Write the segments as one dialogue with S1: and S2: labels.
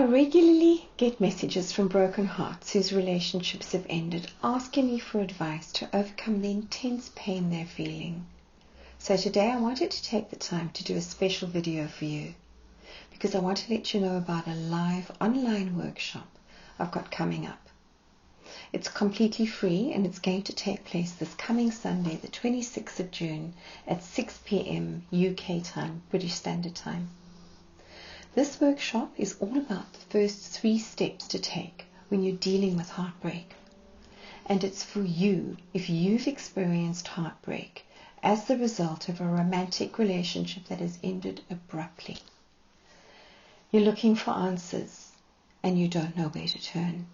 S1: regularly get messages from broken hearts whose relationships have ended, asking me for advice to overcome the intense pain they're feeling. So today I wanted to take the time to do a special video for you, because I want to let you know about a live online workshop I've got coming up. It's completely free and it's going to take place this coming Sunday, the 26th of June at 6 p.m. UK time, British Standard Time. This workshop is all about the first 3 steps to take when you're dealing with heartbreak. And it's for you if you've experienced heartbreak as the result of a romantic relationship that has ended abruptly. You're looking for answers and you don't know where to turn,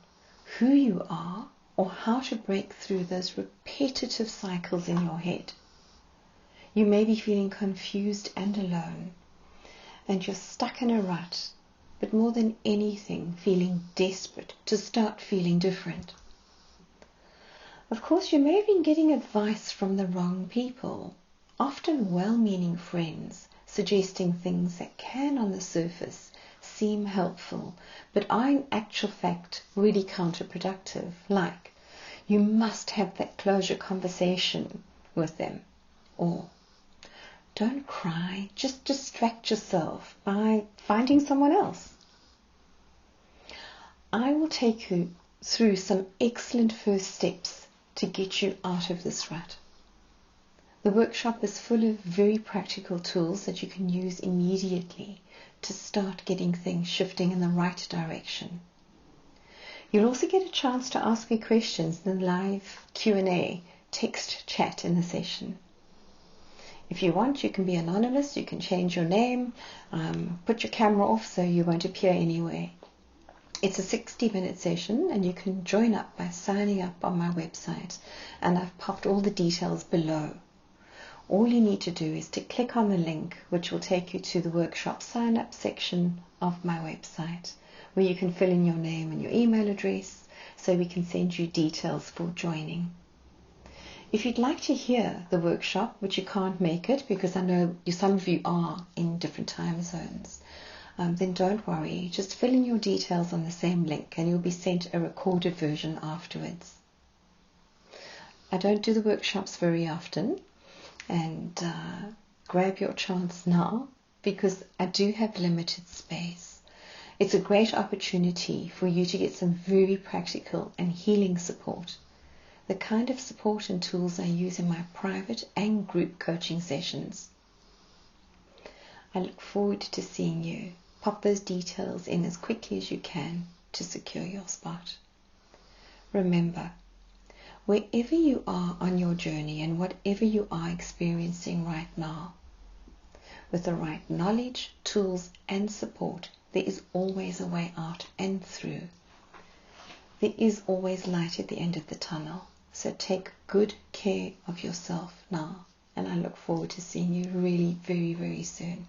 S1: who you are, or how to break through those repetitive cycles in your head. You may be feeling confused and alone, and you're stuck in a rut, but more than anything, feeling desperate to start feeling different. Of course, you may have been getting advice from the wrong people, often well-meaning friends, suggesting things that can, on the surface, seem helpful, but are in actual fact really counterproductive, like, you must have that closure conversation with them, or don't cry, just distract yourself by finding someone else. I will take you through some excellent first steps to get you out of this rut. The workshop is full of very practical tools that you can use immediately to start getting things shifting in the right direction. You'll also get a chance to ask me questions in the live Q&A text chat in the session. If you want, you can be anonymous, you can change your name, put your camera off so you won't appear anywhere. It's a 60-minute session and you can join up by signing up on my website, and I've popped all the details below. All you need to do is to click on the link which will take you to the workshop sign-up section of my website, where you can fill in your name and your email address so we can send you details for joining. If you'd like to hear the workshop, but you can't make it because I know some of you are in different time zones, then don't worry. Just fill in your details on the same link and you'll be sent a recorded version afterwards. I don't do the workshops very often, and grab your chance now because I do have limited space. It's a great opportunity for you to get some very practical and healing support, the kind of support and tools I use in my private and group coaching sessions. I look forward to seeing you. Pop those details in as quickly as you can to secure your spot. Remember, wherever you are on your journey and whatever you are experiencing right now, with the right knowledge, tools and support, there is always a way out and through. There is always light at the end of the tunnel. So take good care of yourself now, and I look forward to seeing you really very, very soon.